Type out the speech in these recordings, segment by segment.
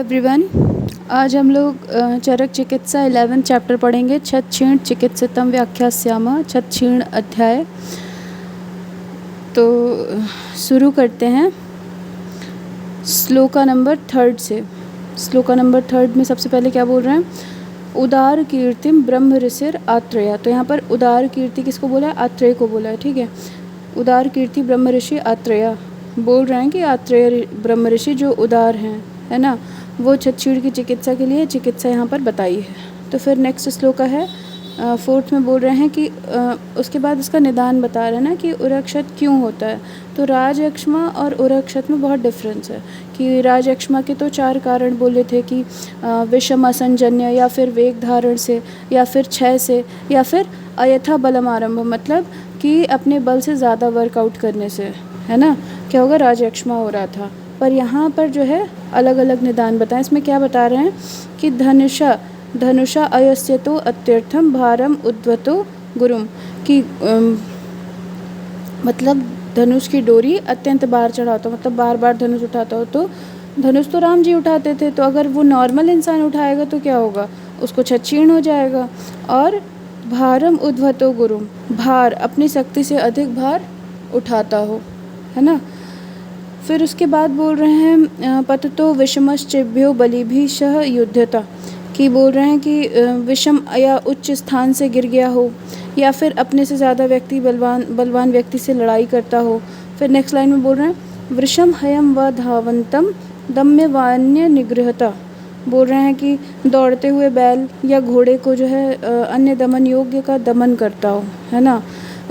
Everyone. आज हम लोग चरक चिकित्सा 11 चैप्टर पढ़ेंगे। छत्छीण चिकित्सितम व्याख्यास्यामः छत्छीण अध्याय। तो शुरू करते हैं श्लोका नंबर 3 से। श्लोका नंबर 3 में सबसे पहले क्या बोल रहे हैं? उदार कीर्तिम ब्रह्म ऋषिर आत्रेय। तो यहाँ पर उदार कीर्ति किसको बोला है? आत्रेय को बोला है। ठीक है, उदार कीर्ति ब्रह्म ऋषि आत्रेय बोल रहे हैं कि आत्रेय ब्रह्म ऋषि जो उदार हैं, है ना, वो छत्छीण की चिकित्सा के लिए चिकित्सा यहाँ पर बताई है। तो फिर नेक्स्ट श्लोका है 4 में बोल रहे हैं कि उसके बाद इसका निदान बता रहे हैं ना कि उरक्षत क्यों होता है। तो राजयक्ष्मा और उरक्षत में बहुत डिफरेंस है कि राजयक्ष्मा के तो 4 कारण बोले थे कि विषम असंजन्य, या फिर वेग धारण से, या फिर क्षय से, या फिर अयथा बलम आरंभ, मतलब कि अपने बल से ज़्यादा वर्कआउट करने से, है ना, क्या होगा, राजयक्ष्मा हो रहा था। पर यहाँ पर जो है अलग अलग निदान बताएं। इसमें क्या बता रहे हैं कि धनुषा अयस्यतो अत्यर्थम भारम उद्वतो गुरुम, कि मतलब धनुष की डोरी अत्यंत बार चढ़ाता हो, मतलब बार बार धनुष उठाता हो। तो धनुष तो राम जी उठाते थे, तो अगर वो नॉर्मल इंसान उठाएगा तो क्या होगा, उसको छत्छीण हो जाएगा। और भारम उद्वतो गुरुम, भार अपनी शक्ति से अधिक भार उठाता हो, है ना। फिर उसके बाद बोल रहे हैं पततो विषमश्चिभ्यो बलिभिषः युध्यता, कि बोल रहे हैं कि विषम या उच्च स्थान से गिर गया हो, या फिर अपने से ज़्यादा व्यक्ति बलवान व्यक्ति से लड़ाई करता हो। फिर नेक्स्ट लाइन में बोल रहे हैं वृषम हयम व धावंतम दम्य वान्य निगृहता, बोल रहे हैं कि दौड़ते हुए बैल या घोड़े को जो है अन्य दमन योग्य का दमन करता हो, है ना,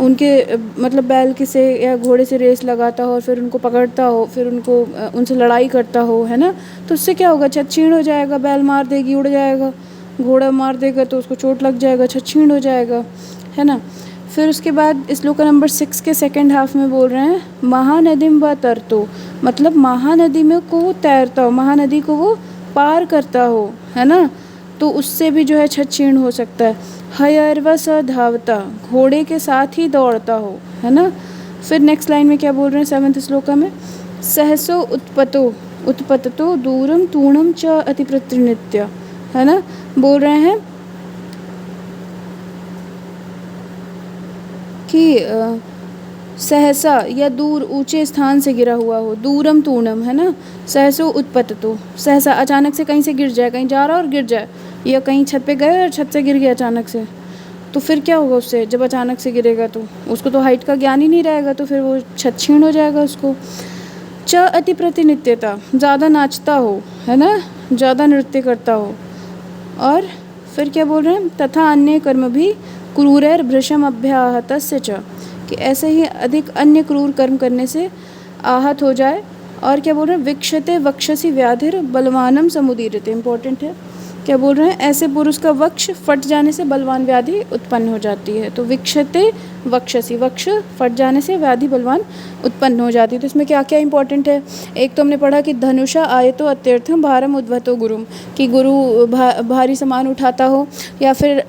उनके मतलब बैल के से या घोड़े से रेस लगाता हो और फिर उनको पकड़ता हो, फिर उनसे लड़ाई करता हो, है ना। तो उससे क्या होगा, छत्छीण हो जाएगा, बैल मार देगी उड़ जाएगा, घोड़ा मार देगा तो उसको चोट लग जाएगा, छत्छीण हो जाएगा, है ना। फिर उसके बाद श्लोक नंबर 6 के सेकंड हाफ में बोल रहे हैं महानदीम व तरतो, मतलब महानदी में को वो तैरता हो, महानदी को वो पार करता हो, है ना, तो उससे भी जो है छत्छीण हो सकता है। हयर्व स धावता, घोड़े के साथ ही दौड़ता हो, है ना। फिर नेक्स्ट लाइन में क्या बोल रहे हैं 7th श्लोका में सहसो उत्पततो दूरम तूणम च अतिप्रतिनित्य, है ना, बोल रहे हैं कि सहसा या दूर ऊंचे स्थान से गिरा हुआ हो, दूरम तूणम, है ना, सहसो उत्पततो, सहसा अचानक से कहीं से गिर जाए, कहीं जा रहा और गिर जाए, या कहीं छत पे गए और छत से गिर गया अचानक से, तो फिर क्या होगा उससे, जब अचानक से गिरेगा तो उसको तो हाइट का ज्ञान ही नहीं रहेगा, तो फिर वो छत्छीण हो जाएगा उसको। च अति प्रतिनित्यता, ज़्यादा नाचता हो, है ना, ज़्यादा नृत्य करता हो। और फिर क्या बोल रहे हैं तथा अन्य कर्म भी क्रूरैर भृशम अभ्याहतस्य च, कि ऐसे ही अधिक अन्य क्रूर कर्म करने से आहत हो जाए। और क्या बोल रहे हैं विक्षते वक्षसी व्याधिर बलवानम समुदीरते, इंपॉर्टेंट है, क्या बोल रहे हैं ऐसे पुरुष का वक्ष फट जाने से बलवान व्याधि उत्पन्न हो जाती है। तो विक्षते वक्षसी, वक्ष फट जाने से व्याधि बलवान उत्पन्न हो जाती है। तो इसमें क्या क्या इंपॉर्टेंट है, एक तो हमने पढ़ा कि धनुषा आयतो अत्यर्थम भारम उद्वतो गुरुम, कि गुरु भारी सामान उठाता हो, या फिर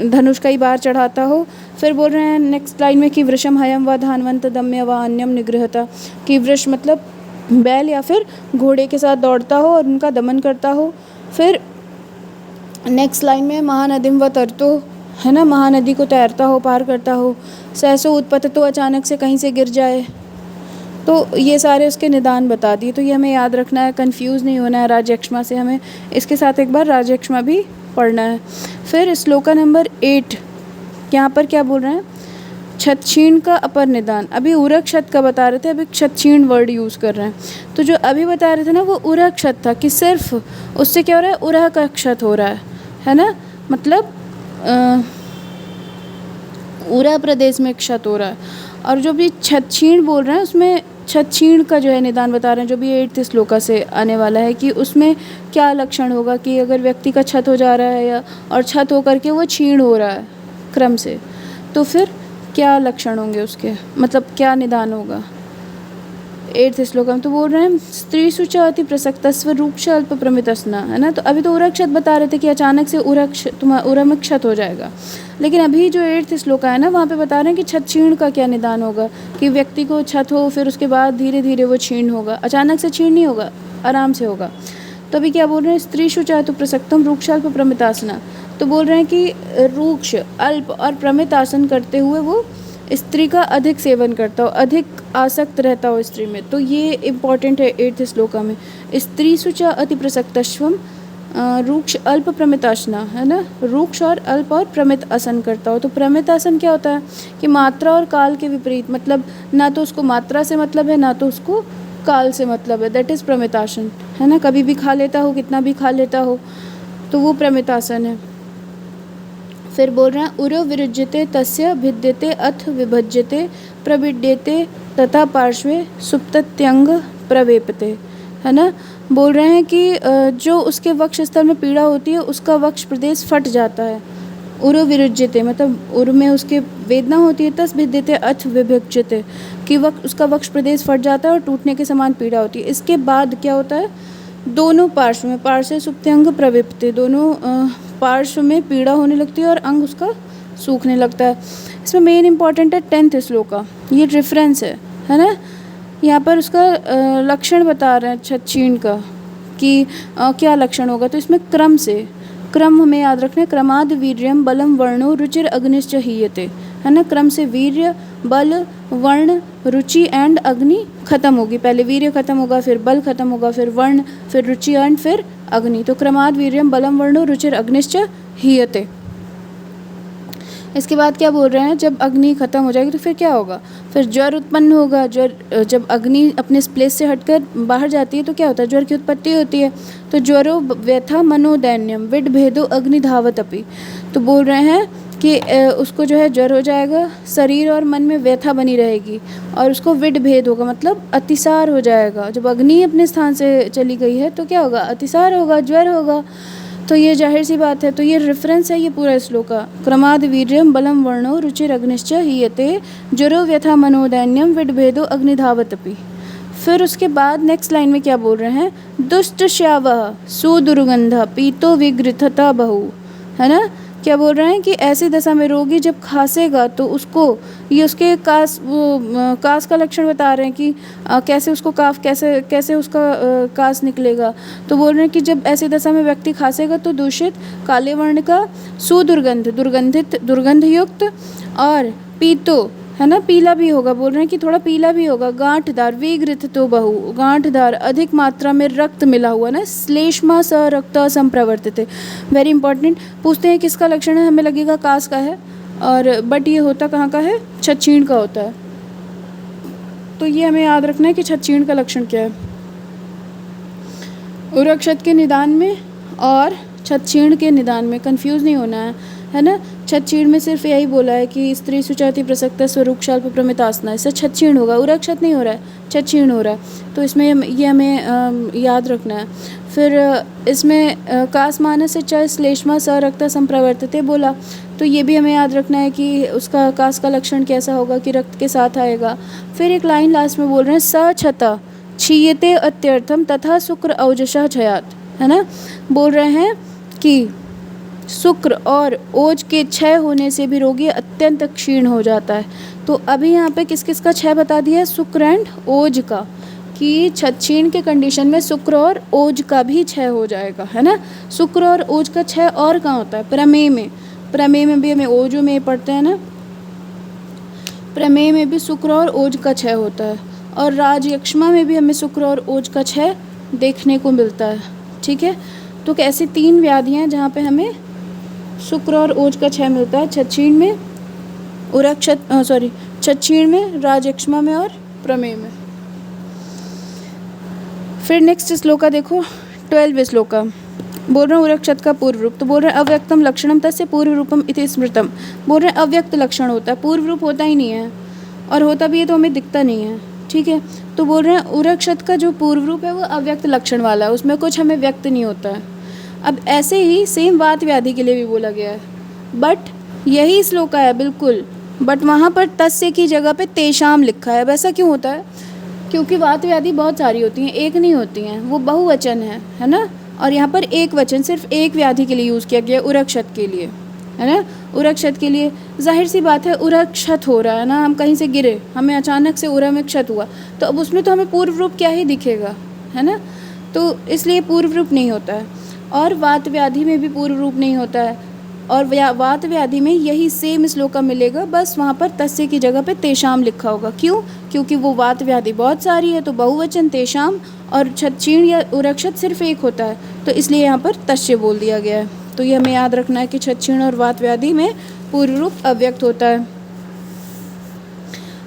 धनुष कई बार चढ़ाता हो। फिर बोल रहे हैं नेक्स्ट लाइन में कि वृषम हयम व धानवंत दम्य व अन्यम निगृहता, कि वृष मतलब बैल या फिर घोड़े के साथ दौड़ता हो और उनका दमन करता हो। फिर नेक्स्ट लाइन में महानदीम व तरतो, है ना, महानदी को तैरता हो, पार करता हो। सहसो उत्पततो, अचानक से कहीं से गिर जाए। तो ये सारे उसके निदान बता दिए। तो ये हमें याद रखना है, कंफ्यूज नहीं होना है राजयक्ष्मा से, हमें इसके साथ एक बार राजयक्ष्मा भी पढ़ना है। फिर श्लोका नंबर 8 यहाँ पर क्या बोल रहे हैं छत्छीण का अपर निदान। अभी उरक्षत का बता रहे थे, अभी छत्छीण वर्ड यूज़ कर रहे हैं। तो जो अभी बता रहे थे ना वो उरक्षत था, कि सिर्फ उससे क्या हो रहा है, उरह का क्षत हो रहा है ना, मतलब उरह प्रदेश में क्षत हो रहा है। और जो भी छत्छीण बोल रहे हैं उसमें छत्छीण का जो है निदान बता रहे हैं, जो भी 8th श्लोका से आने वाला है, कि उसमें क्या लक्षण होगा, कि अगर व्यक्ति का छत हो जा रहा है या और छत होकर के वो छीण हो रहा है क्रम से, तो फिर क्या लक्षण होंगे उसके, मतलब क्या निदान होगा 8th श्लोक में। तो बोल रहे हैं स्त्री सुच अति प्रसक्तस्व रूपश अल्प प्रमितस्ना, है ना। तो अभी तो उरक्षत बता रहे थे कि अचानक से उरह में क्षत हो जाएगा, लेकिन अभी जो 8th श्लोक है ना वहाँ पे बता रहे हैं कि छत्छीण का क्या निदान होगा, कि व्यक्ति को छत हो, फिर उसके बाद धीरे धीरे वो छीण होगा, अचानक से छीण नहीं होगा, आराम से होगा। तो अभी क्या बोल रहे हैं, स्त्रीषु चातु प्रसक्तम रूक्षाल्प प्रमितासना। तो बोल रहे हैं कि रूक्ष, अल्प और प्रमित आसन करते हुए वो स्त्री का अधिक सेवन करता हो, अधिक आसक्त रहता हो स्त्री में। तो ये इम्पॉर्टेंट है 8th श्लोका में। स्त्रीषु च अति प्रसक्तश्वम रूक्ष अल्प प्रमितासना, है ना, रूक्ष और अल्प और प्रमित आसन करता हो। तो प्रमित आसन क्या होता है कि मात्रा और काल के विपरीत, मतलब ना तो उसको मात्रा से मतलब है ना तो उसको काल से मतलब है, दैट इज़ प्रमितासन, है ना। कभी भी खा लेता हो, कितना भी खा लेता हो, तो वो प्रमितासन है। फिर बोल रहे हैं उरो विरुज्यते तस्य भिद्यते अथ विभज्यते प्रविड्यते तथा पार्श्वे सुप्तत्यंग प्रवेपते, है ना। बोल रहे हैं कि जो उसके वक्ष स्थल में पीड़ा होती है उसका वक्ष प्रदेश फट जाता है। उरो विरुज्यते मतलब उर में उसके वेदना होती है, तस भिद्यते अथ विभज्यते कि उसका वक्ष प्रदेश फट जाता है और टूटने के समान पीड़ा होती है। इसके बाद क्या होता है, दोनों पार्श्व में, पार्श्व सुप्त्यंग प्रविपते, दोनों पार्श्व में पीड़ा होने लगती है और अंग उसका सूखने लगता है। इसमें मेन इंपॉर्टेंट है 10th श्लोका, ये रेफरेंस है ना। यहाँ पर उसका लक्षण बता रहे हैं छछीण का कि क्या लक्षण होगा। तो इसमें क्रम से, क्रम हमें याद रखना है, क्रमाद वीर्यम बलम वर्णो रुचिर अग्निश्च हीयते, है ना। क्रम से वीर्य, बल, वर्ण, रुचि एंड अग्नि खत्म होगी। पहले वीर्य खत्म होगा, फिर बल खत्म होगा, फिर वर्ण, फिर रुचि एंड फिर अग्नि। तो क्रमाद वीर्यम बलम वर्णो रुचिर अग्निश्च हीयते। इसके बाद क्या बोल रहे हैं, जब अग्नि खत्म हो जाएगी तो फिर क्या होगा, फिर ज्वर उत्पन्न होगा। ज्वर, जब अग्नि अपने प्लेस से हटकर बाहर जाती है तो क्या होता है, ज्वर की उत्पत्ति होती है। तो ज्वरो व्यथा मनोदैन्यम विड भेदो अग्नि धावत अपि। तो बोल रहे हैं कि उसको जो है ज्वर हो जाएगा, शरीर और मन में व्यथा बनी रहेगी और उसको विड भेद होगा, मतलब अतिसार हो जाएगा। जब अग्नि अपने स्थान से चली गई है तो क्या होगा, अतिसार होगा, ज्वर होगा। तो ये जाहिर सी बात है। तो ये रेफरेंस है ये पूरा श्लोक का। क्रमाद वीर्यम बलम वर्णो रुचिर अग्निश्च हीयते ज्वरो व्यथा मनोदैन्यम विडभेदो अग्निधावतपि। फिर उसके बाद नेक्स्ट लाइन में क्या बोल रहे हैं, दुष्ट श्यावः सुदुर्गंध पीतो विगृथता बहु, है ना। क्या बोल रहे हैं कि ऐसी दशा में रोगी जब खांसेगा तो उसको, ये उसके कास का लक्षण बता रहे हैं कि कैसे उसको काफ, कैसे कैसे उसका कास निकलेगा। तो बोल रहे हैं कि जब ऐसी दशा में व्यक्ति खांसेगा तो दूषित काले वर्ण का, सुदुर्गंध, दुर्गंधित, दुर्गंधयुक्त, और पीतो, है ना, पीला भी होगा। बोल रहे हैं कि थोड़ा पीला भी होगा। गांठदार, विगृथ तो बहु, गांठदार, अधिक मात्रा में रक्त मिला हुआ ना, श्लेष्मा स रक्त संप्रवर्तित। वेरी इंपॉर्टेंट, पूछते हैं किसका लक्षण है, हमें लगेगा कास का है, और बट ये होता कहाँ का है, छछीण का होता है। तो ये हमें याद रखना है कि छछीण का लक्षण क्या है। उरक्षत के निदान में और छछीण के निदान में कंफ्यूज नहीं होना है ना। छछीण में सिर्फ यही बोला है कि स्त्री सुचाति प्रसक्त स्वरूक्षाल्प प्रमितासना, इससे छछीण होगा, उरक्षत नहीं हो रहा है, छछीण हो रहा है। तो इसमें ये हमें याद रखना है। फिर इसमें कास मानस से च श्लेष्मा स रक्त संप्रवर्तते बोला, तो ये भी हमें याद रखना है कि उसका कास का लक्षण कैसा होगा, कि रक्त के साथ आएगा। फिर एक लाइन लास्ट में बोल रहे हैं, स छता क्षीयते अत्यर्थम तथा शुक्र औजसा क्षयात, है ना। बोल रहे हैं कि शुक्र और ओज के क्षय होने से भी रोगी अत्यंत क्षीण हो जाता है। तो अभी यहाँ पे किस किस का क्षय बता दिया है, शुक्र एंड ओज का, कि छछीण के कंडीशन में शुक्र और ओज का भी क्षय हो जाएगा, है ना। शुक्र और ओज का क्षय और कहाँ होता है, प्रमेय में। प्रमेय में भी हमें ओजो में पढ़ते हैं ना, प्रमेय में भी शुक्र और ओज का क्षय होता है, और राजयक्ष्मा में भी हमें शुक्र और ओज का क्षय देखने को मिलता है, ठीक है। तो ऐसी 3 व्याधियाँ जहाँ पे हमें शुक्र और ओज का क्षय मिलता है, छछीण में, छछीण में, राजयक्ष्मा में और प्रमेय में। फिर नेक्स्ट श्लोका देखो, 12वें श्लोका। बोल रहे हैं उरक्षत का पूर्व रूप। तो बोल रहे हैं अव्यक्तम लक्षणम तस्य पूर्व रूपम इति स्मृतम। बोल रहे हैं अव्यक्त लक्षण होता है, पूर्व रूप होता ही नहीं है, और होता भी है तो हमें दिखता नहीं है, ठीक है। तो बोल रहे हैं उरक्षत का जो पूर्व रूप है वो अव्यक्त लक्षण वाला है, उसमें कुछ हमें व्यक्त नहीं होता है। अब ऐसे ही सेम वात व्याधि के लिए भी बोला गया है, बट यही श्लोका है बिल्कुल, बट वहाँ पर तस्य की जगह पे तेषाम लिखा है। वैसा क्यों होता है, क्योंकि वात व्याधि बहुत सारी होती हैं, एक नहीं होती हैं, वो बहुवचन है ना। और यहाँ पर एक वचन सिर्फ एक व्याधि के लिए यूज़ किया गया, उरक्षत के लिए, है ना। उरक्षत के लिए जाहिर सी बात है, उरक्षत हो रहा है ना, हम कहीं से गिरे, हमें अचानक से उरा में क्षत हुआ, तो अब उसमें तो हमें पूर्व रूप क्या ही दिखेगा, है ना। तो इसलिए पूर्व रूप नहीं होता है। और वात व्याधि में भी पूर्व रूप नहीं होता है। और वात व्याधि में यही सेम श्लोका मिलेगा, बस वहाँ पर तस्य की जगह पे तेषाम लिखा होगा। क्यों? क्योंकि वो वात व्याधि बहुत सारी है, तो बहुवचन तेषाम, और छत्छीण या उरक्षत सिर्फ एक होता है, तो इसलिए यहाँ पर तस्य बोल दिया गया है। तो ये हमें याद रखना है कि छत्छीण और वात व्याधि में पूर्व रूप अव्यक्त होता है।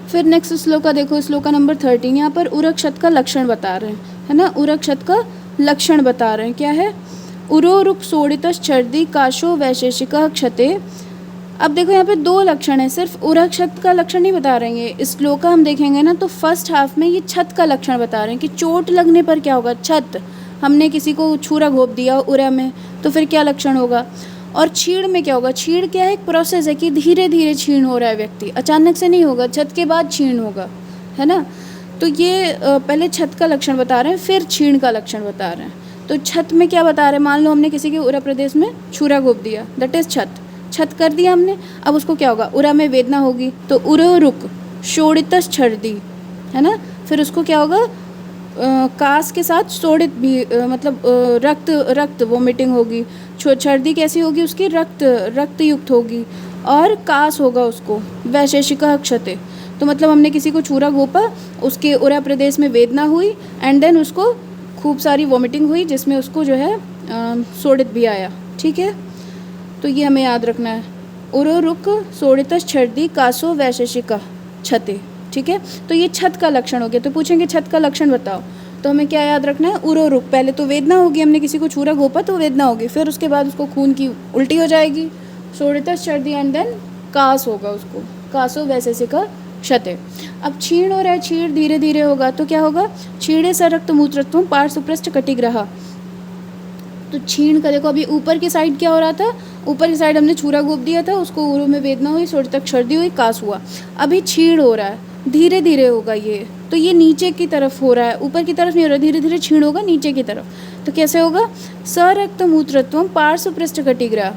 फिर नेक्स्ट श्लोका देखो, श्लोका नंबर 13। यहाँ पर उरक्षत का लक्षण बता रहे हैं, है ना। उरक्षत का लक्षण बता रहे हैं, क्या है? उरो रुक सोडितश्चर्दी काशो वैशेषिकः क्षते। अब देखो यहाँ पे दो लक्षण है, सिर्फ उरक्षत का लक्षण नहीं बता रहे हैं। इस श्लोक का हम देखेंगे ना, तो फर्स्ट हाफ में ये छत का लक्षण बता रहे हैं कि चोट लगने पर क्या होगा। छत, हमने किसी को छुरा घोंप दिया उरा में, तो फिर क्या लक्षण होगा। और छीड़ में क्या होगा। छीड़ क्या है? एक प्रोसेस है कि धीरे धीरे छीण हो रहा है व्यक्ति, अचानक से नहीं होगा, छत के बाद छीण होगा, है ना। तो ये पहले छत का लक्षण बता रहे हैं, फिर छीण का लक्षण बता रहे हैं। तो छत में क्या बता रहे हैं, मान लो हमने किसी के उरा प्रदेश में छुरा घोंप दिया, दैट इज छत। छत कर दिया हमने, अब उसको क्या होगा, उरा में वेदना होगी, तो उरो रुक शोड़ितस छर्दी, है ना। फिर उसको क्या होगा, कास के साथ शोड़ित भी मतलब रक्त वोमिटिंग होगी। छर्दी कैसी होगी उसकी, रक्त युक्त होगी, और कास होगा उसको। वैशेषिकः क्षते, तो मतलब हमने किसी को छुरा घोंपा, उसके उरा प्रदेश में वेदना हुई, एंड देन उसको खूब सारी वोमिटिंग हुई, जिसमें उसको जो है शोड़ित भी आया। ठीक है, तो ये हमें याद रखना है। उरो रुक शोड़ितस छर्दी कासो वैशेषिकः क्षते। ठीक है, तो ये छत का लक्षण हो गया। तो पूछेंगे छत का लक्षण बताओ, तो हमें क्या याद रखना है। उरो रुक, पहले तो वेदना होगी, हमने किसी को छुरा घोंपा तो वेदना होगी, फिर उसके बाद उसको खून की उल्टी हो जाएगी, शोड़ितस छर्दी, एंड देन कास होगा उसको, कासो वैशेषिकः क्षते। अब छीण हो रहा है, छीण धीरे धीरे होगा, तो क्या होगा, छीणे स रक्त मूत्रत्व पार्श्वपृष्ठ कटिग्रह। तो छीण का देखो, अभी ऊपर की साइड क्या हो रहा था, ऊपर की साइड हमने छुरा घोंप दिया था, उसको उरो में वेदना हुई, शोड़ितक छर्दी हुई, कास हुआ। अभी छीण हो रहा है, धीरे धीरे होगा ये, तो ये नीचे की तरफ हो रहा है, ऊपर की तरफ नहीं हो रहा, धीरे धीरे छीण होगा नीचे की तरफ। तो कैसे होगा, सरक्त मूत्रत्व पार्श्वपृष्ठ कटिग्रह,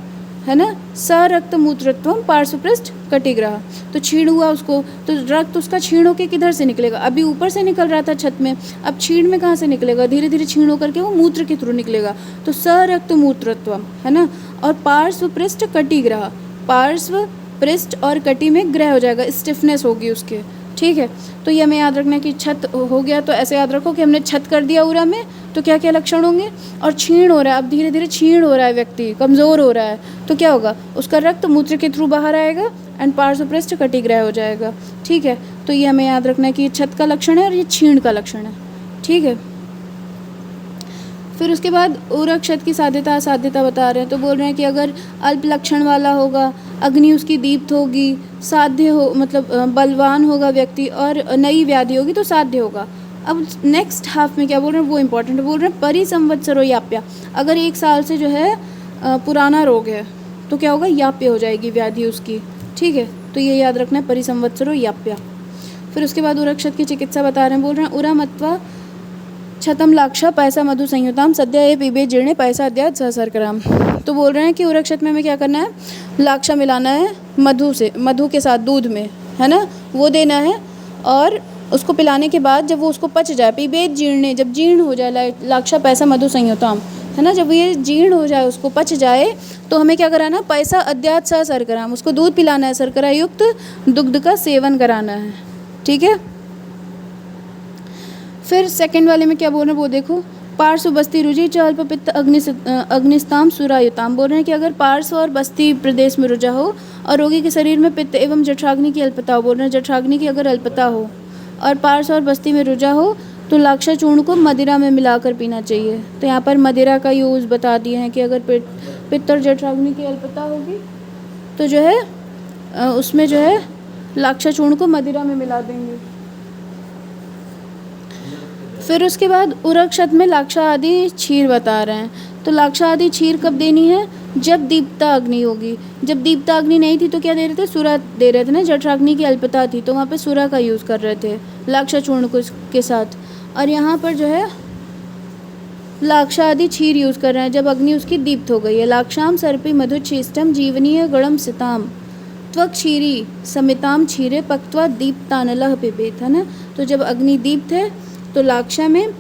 है ना। सरक्त मूत्रत्व पार्श्वपृष्ठ कटिग्रह, तो छीण हुआ उसको, तो रक्त उसका छीण होकर किधर से निकलेगा, अभी ऊपर से निकल रहा था छत में, अब छीण में कहाँ से निकलेगा, धीरे धीरे छीण होकर के वो मूत्र के थ्रू निकलेगा, तो सरक्त मूत्रत्व, है ना। और पार्श्वपृष्ठ कटिग्रह, पार्श्व पृष्ठ और कटी में ग्रह हो जाएगा, स्टिफनेस होगी उसके। ठीक है, तो ये हमें याद रखना है कि छत हो गया, तो ऐसे याद रखो कि हमने छत कर दिया उरा में, तो क्या क्या लक्षण होंगे। और छीण हो रहा है, अब धीरे धीरे छीण हो रहा है, व्यक्ति कमज़ोर हो रहा है, तो क्या होगा, उसका रक्त मूत्र के थ्रू बाहर आएगा, एंड पार्श्वपृष्ठ कटिग्रह हो जाएगा। ठीक है, तो ये हमें याद रखना है कि ये छत का लक्षण है और ये छीण का लक्षण है। ठीक है, फिर उसके बाद उरक्षत की साध्यता असाध्यता बता रहे हैं। तो बोल रहे हैं कि अगर अल्प लक्षण वाला होगा, अग्नि उसकी दीप्त होगी, साध्य हो मतलब बलवान होगा व्यक्ति, और नई व्याधि होगी तो साध्य होगा। अब नेक्स्ट हाफ में क्या बोल रहे हैं, वो इंपॉर्टेंट बोल रहे हैं, परिसंवत्सरो याप्या। अगर 1 साल से जो है पुराना रोग है, तो क्या होगा, याप्य हो जाएगी व्याधि उसकी। ठीक है, तो ये याद रखना है, परिसंवत्सरो याप्या। फिर उसके बाद उरक्षत की चिकित्सा बता रहे हैं, बोल रहे हैं उरा मत्वा छतम लाक्षा पैसा मधु संयुताम सद्या ये पीबे जीर्णे पैसा अद्यात सहसरकराम। तो बोल रहे हैं कि उरक्षत में हमें क्या करना है, लाक्षा मिलाना है मधु से, मधु के साथ दूध में, है ना, वो देना है, और उसको पिलाने के बाद जब वो उसको पच जाए, पीबे जीर्णे, जब जीर्ण हो जाए, लाक्षा पैसा मधु संयुताम, है ना, जब ये जीर्ण हो जाए, उसको पच जाए, तो हमें क्या कराना है, पैसा अद्यात सहसरकराम, उसको दूध पिलाना है, शर्करा युक्त दुग्ध का सेवन कराना है। ठीक है, फिर सेकंड वाले में क्या बोल रहे हैं वो देखो, पार्श्व बस्ती रुचि च अल्प पित्त अग्निस्ताम सुरायुताम। बोल रहे हैं कि अगर पार्श्व और बस्ती प्रदेश में रुझा हो और रोगी के शरीर में पित्त एवं जठराग्नि की अल्पता हो, बोल रहे हैं जठराग्नि की अगर अल्पता हो और पार्श्व और बस्ती में रुझा हो, तो लाक्षा चूर्ण को मदिरा में मिलाकर पीना चाहिए। तो यहाँ पर मदिरा का यूज़ बता दिए हैं कि अगर पित्त और जठराग्नि की अल्पता होगी तो जो है उसमें जो है लाक्षा चूर्ण को मदिरा में मिला देंगे। फिर उसके बाद उरक्षत में लाक्षा आदि क्षीर बता रहे हैं। तो लाक्षा आदि क्षीर कब देनी है, जब दीप्ता अग्नि होगी। जब दीप्ता अग्नि नहीं थी तो क्या दे रहे थे, सुरा दे रहे थे ना, जठराग्नि की अल्पता थी तो वहाँ पे सुरा का यूज़ कर रहे थे लाक्षा चूर्ण को के साथ। और यहाँ पर जो है लाक्षा आदि क्षीर यूज़ कर रहे हैं जब अग्नि उसकी दीप्त हो गई है। लाक्षाम सर्पी मधुच्छिष्टम जीवनीय गणम सिताम त्वक क्षीरी समिताम क्षीरे पक्त्वा दीप्तानलः पिबेत, है ना। तो जब अग्नि दीप्त है तो लाक्षा में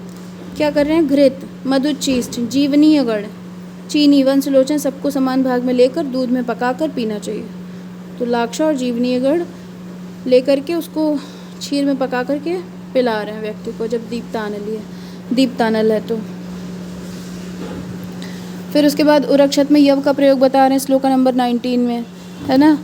क्या कर रहे हैं, घृत मधुचीष्ट, जीवनीय गण, चीनी, वंशलोचन सबको समान भाग में लेकर दूध में पकाकर पीना चाहिए। तो लाक्षा और जीवनीय गण लेकर के उसको क्षीर में पका करके पिला रहे हैं व्यक्ति को जब दीप्तानल है तो। फिर उसके बाद उरक्षत में यव का प्रयोग बता रहे हैं श्लोका नंबर 19 में, है ना,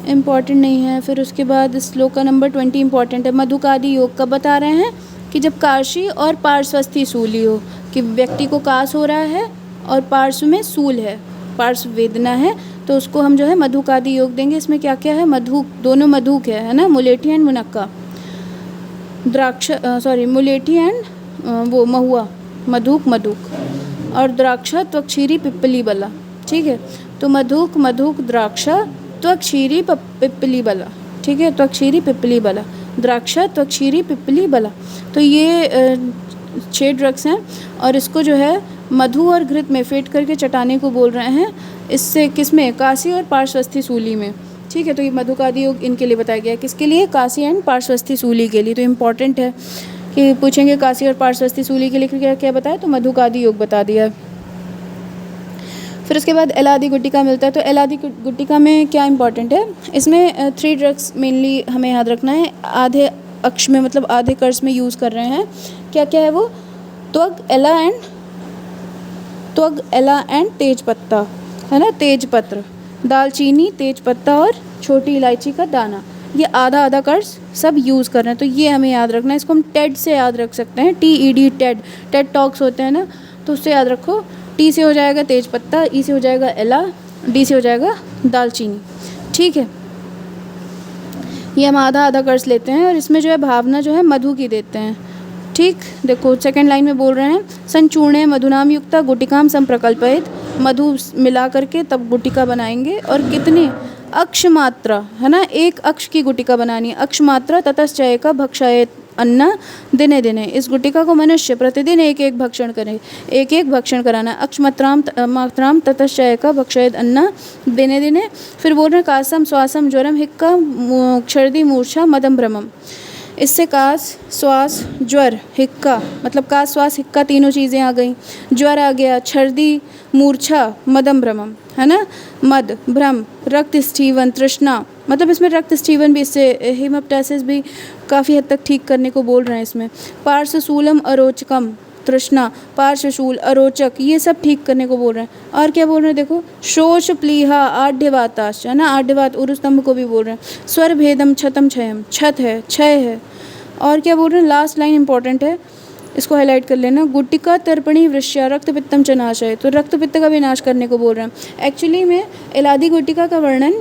इम्पॉर्टेंट नहीं है। फिर उसके बाद श्लोका नंबर 20 इम्पॉर्टेंट है। मधुकादि योग कब बता रहे हैं कि जब काशी और पार्श्वस्थी सूली हो, कि व्यक्ति को काश हो रहा है और पार्श्व में सूल है, पार्श्व वेदना है, तो उसको हम जो है मधुकादि योग देंगे। इसमें क्या क्या है, मधुक, दोनों मधुक है ना, मुलेठी एंड मुनक्का, मुलेठी एंड वो महुआ, मधुक और द्राक्षा त्वक्षीरी पिप्पली बला, ठीक है। तो मधुक द्राक्षा त्वक्षीरी पिप्पली बला, ठीक है, त्वक्षीरी पिप्पली बला, द्राक्षा त्वक्षीरी पिप्पली बला। तो ये 6 ड्रग्स हैं और इसको जो है मधु और घृत में फेंट करके चटाने को बोल रहे हैं। इससे किसमें, काशी और पार्श्वस्थी सूली में, ठीक है। तो ये मधुकादि योग इनके लिए बताया गया है, किसके लिए, काशी एंड पार्श्वस्थी सूली के लिए। तो इम्पॉर्टेंट है कि पूछेंगे काशी और पार्श्वस्थी सूली के लिए क्या क्या बताया, तो मधुकादि योग बता दिया है। फिर उसके बाद एलादि गुट्टिका मिलता है। तो एलादि गुट्टिका में क्या इंपॉर्टेंट है, इसमें 3 ड्रग्स मेनली हमें याद रखना है। आधे अक्ष में मतलब आधे कर्स में यूज़ कर रहे हैं। क्या क्या है वो, त्वग एला एंड तेज पत्ता, है ना, तेज पत्र, दालचीनी, तेज पत्ता और छोटी इलायची का दाना, ये आधा आधा कर्स सब यूज़ कर रहे हैं। तो ये हमें याद रखना है। इसको हम टेड से याद रख सकते हैं, TED, टेड टॉक्स होते हैं ना, तो उससे याद रखो। T से हो जाएगा तेज पत्ता, E से हो जाएगा एला, D से हो जाएगा दालचीनी, ठीक है। ये हम आधा आधा कर्स लेते हैं और इसमें जो है भावना जो है मधु की देते हैं, ठीक। देखो सेकंड लाइन में बोल रहे हैं, संचूर्णे मधुनाम युक्ता गुटिकाम संप्रकल्पयित, मधु मिला करके तब गुटिका बनाएंगे। और कितने, अक्ष मात्रा, है ना, 1 अक्ष की गुटिका बनानी है। अक्ष मात्रा ततश्चय का भक्षयेत अन्ना दिने दिने, इस गुटिका को मनुष्य प्रतिदिन एक एक भक्षण कराना। अक्ष मात्राम ततश्चय का भक्षयेत अन्ना दिने दिने। फिर बोल रहे हैं कासम श्वासम ज्वरम हिक्का क्षर्दी मूर्छा मदम भ्रमम, इससे कास, श्वास, ज्वर, हिक्का, मतलब कास, श्वास, हिक्का तीनों चीज़ें आ गई। ज्वर आ गया, छर्दी, मूर्छा, मदम भ्रमम, है ना, मद, भ्रम, रक्त स्टीवन, तृष्णा, मतलब इसमें रक्त स्टीवन भी, इससे हेमोप्टासिस भी काफ़ी हद तक ठीक करने को बोल रहे हैं इसमें। पार्श्वशूलम अरोचकम, तृष्णा, पार्श्वशूल, अरोचक, ये सब ठीक करने को बोल रहे हैं। और क्या बोल रहे हैं, देखो, शोष, प्लीहा, आढ़्यवाताश, है ना, आढ़्यवात, उरुस्तंभ को भी बोल रहे हैं। स्वर भेदम, छतम, क्षयम, छत है, क्षय है। और क्या बोल रहे हैं, लास्ट लाइन इंपॉर्टेंट है, इसको हाईलाइट कर लेना, गुटिका तर्पणी वृष्या रक्त पित्तम च नाशय, तो रक्त पित्त का भी नाश करने को बोल रहे हैं। एक्चुअली में एलादि गुटिका का वर्णन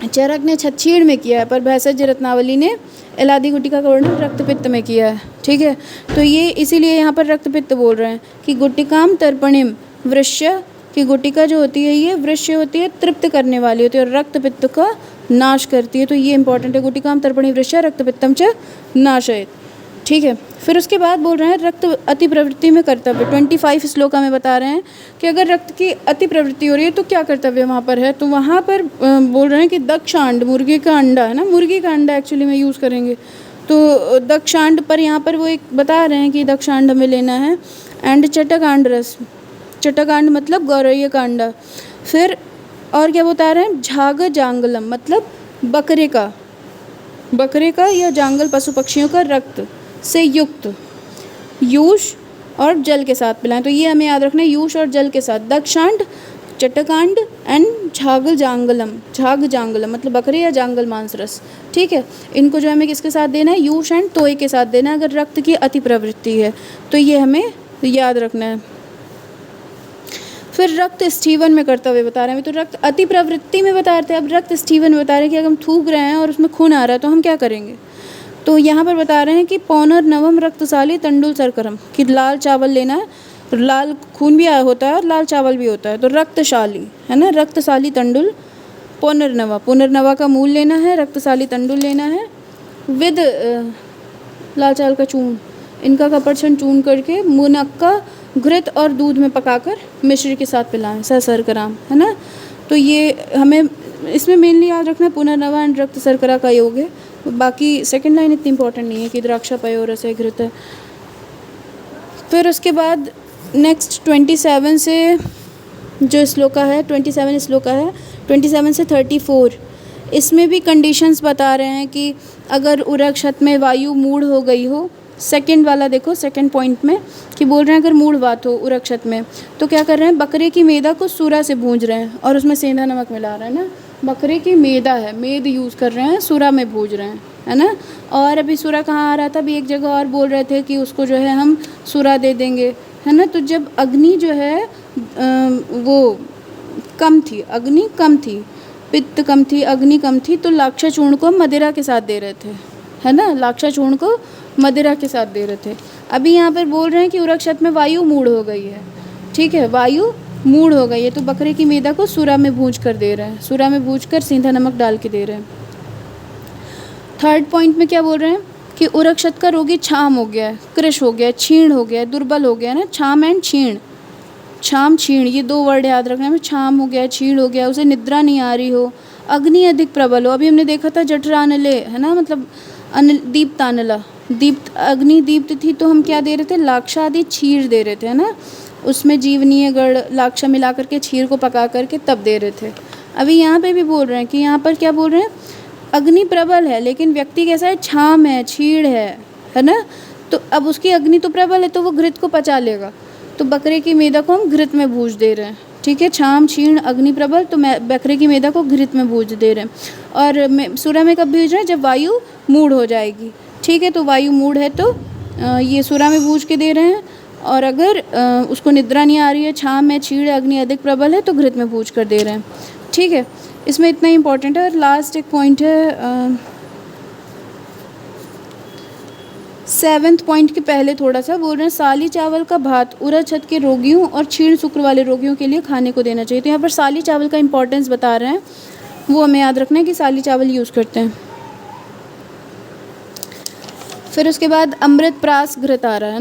चरक ने छछीड़ में किया है, पर भैषज रत्नावली ने एलादि गुटिका का वर्णन रक्त पित्त में किया है, ठीक है। तो ये इसीलिए यहाँ पर रक्त पित्त बोल रहे हैं कि गुटिकाम तर्पणिम वृष्य, की गुटिका जो होती है ये वृष्य होती है, तृप्त करने वाली होती है और रक्त पित्त का नाश करती है। तो ये इंपॉर्टेंट है, गुटिकाम तर्पणी वृष्य रक्त पित्तम च नाशयेत, ठीक है। फिर उसके बाद बोल रहे हैं रक्त अति प्रवृत्ति में कर्तव्य। 25 श्लोका में बता रहे हैं कि अगर रक्त की अति प्रवृत्ति हो रही है तो क्या कर्तव्य वहाँ पर है। तो वहाँ पर बोल रहे हैं कि दक्षांड, मुर्गी का अंडा, है ना, मुर्गी का अंडा एक्चुअली में यूज़ करेंगे। तो दक्षांड पर यहाँ पर वो एक बता रहे हैं कि दक्षांड हमें लेना है। एंड चटकांड रस, चटकांड मतलब गौरैया का अंडा। फिर और क्या बता रहे हैं, झाग जांगलम मतलब बकरे का या जांगल पशु पक्षियों का रक्त से युक्त यूष और जल के साथ पिलाएं। तो ये हमें याद रखना है, यूष और जल के साथ, दक्षांड, चटकांड एंड झाग जांगलम मतलब बकरे या जांगल मांस रस, ठीक है। इनको जो हमें किसके साथ देना है, यूष एंड तोय के साथ देना है अगर रक्त की अति प्रवृत्ति है, तो ये हमें याद रखना है। फिर रक्त स्टीवन में कर्तव्य बता रहे हैं, तो रक्त अति प्रवृत्ति में बता रहे थे, अब रक्त स्टीवन में बता रहे हैं कि अगर हम थूक रहे हैं और उसमें खून आ रहा है तो हम क्या करेंगे। तो यहाँ पर बता रहे हैं कि पौनर नवम रक्तशाली तंडुल सरकरम, कि लाल चावल लेना है, लाल खून भी होता है और लाल चावल भी होता है, तो रक्तशाली, है ना, रक्तशाली तंडुल, पुनर्नवा का मूल लेना है, रक्तशाली तंडुल लेना है, विद लाल चावल का चूर्ण, इनका कपड़छन चूर्ण करके मुनक्का घृत और दूध में पकाकर मिश्री के साथ पिलाएं, सरकराम, है ना। तो ये हमें इसमें मेनली याद रखना है पुनर्नवा एंड रक्त शर्करा का योग है। बाकी सेकंड लाइन इतनी इंपॉर्टेंट नहीं है कि द्राक्षा पयोरस है, घृत है। फिर उसके बाद नेक्स्ट 27 से जो श्लोका है, 27 श्लोका है, 27 से 34, इसमें भी कंडीशंस बता रहे हैं कि अगर उरक्षत में वायु मूढ़ हो गई हो, सेकंड वाला देखो, सेकंड पॉइंट में कि बोल रहे हैं अगर मूढ़ बात हो उरक्षत में तो क्या कर रहे हैं, बकरे की मेदा को सूरा से भूंज रहे हैं और उसमें सेंधा नमक मिला रहे हैं ना। बकरे की मेदा है, मेद यूज़ कर रहे हैं, सूरा में भूंज रहे हैं, है ना। और अभी सूरा कहाँ आ रहा था, अभी एक जगह और बोल रहे थे कि उसको जो है हम सूरा दे देंगे, है ना। तो जब अग्नि जो है वो कम थी, अग्नि कम थी, पित्त कम थी, अग्नि कम थी, तो लाक्षा चूर्ण को मदिरा के साथ दे रहे थे, है ना। लाक्षा चूर्ण को मदिरा के साथ दे रहे थे। अभी यहाँ पर बोल रहे हैं कि उरक्षत में वायु मूढ़ हो गई है, ठीक है, वायु मूढ़ हो गई है, तो बकरे की मेदा को सूरा में भूंज कर दे रहे हैं, सूरा में भूंज कर सीधा नमक डाल के दे रहे हैं। थर्ड पॉइंट में क्या बोल रहे हैं कि उरक्षत का रोगी छाम हो गया है, कृश हो गया है, क्षीण हो गया है, दुर्बल हो गया है ना। छाम एंड क्षीण, छाम क्षीण, ये दो वर्ड याद रखना है। छाम हो गया, क्षीण हो गया, उसे निद्रा नहीं आ रही हो, अग्नि अधिक प्रबल हो। अभी हमने देखा था जठरानले, है ना, मतलब दीप्तानला, दीप्त अग्नि दीप्त थी तो हम क्या दे रहे थे, लाक्षा आदि क्षीर दे रहे थे, है ना। उसमें जीवनीय गढ़ लाक्षा मिला करके क्षीर को पका करके तब दे रहे थे। अभी यहाँ पे भी बोल रहे हैं कि यहाँ पर क्या बोल रहे हैं, अग्नि प्रबल है लेकिन व्यक्ति कैसा है, छाम है, क्षीण है ना। तो अब उसकी अग्नि तो प्रबल है तो वो घृत को पचा लेगा, तो बकरे की मेदा को हम घृत में भूज दे रहे हैं, ठीक है। छाम क्षीण अग्नि प्रबल, तो बकरे की मेदा को घृत में भूज दे रहे हैं। और सूरा में कब भूज रहे हैं, जब वायु मूढ़ हो जाएगी, ठीक है। तो वायु मूढ़ है तो ये सूरा में भूज के दे रहे हैं, और अगर उसको निद्रा नहीं आ रही है, छाम है, क्षीण अग्नि अधिक प्रबल है, तो घृत में भूज कर दे रहे हैं, ठीक है। इसमें इतना ही इंपॉर्टेंट है। और लास्ट एक पॉइंट है 7th पॉइंट के पहले थोड़ा सा बोल रहे हैं, साली चावल का भात उरक्षत के रोगियों और क्षीण शुक्र वाले रोगियों के लिए खाने को देना चाहिए। तो यहाँ पर साली चावल का इंपॉर्टेंस बता रहे हैं, वो हमें याद रखना है कि साली चावल यूज़ करते हैं। फिर उसके बाद अमृत प्रास घृत आ रहा है।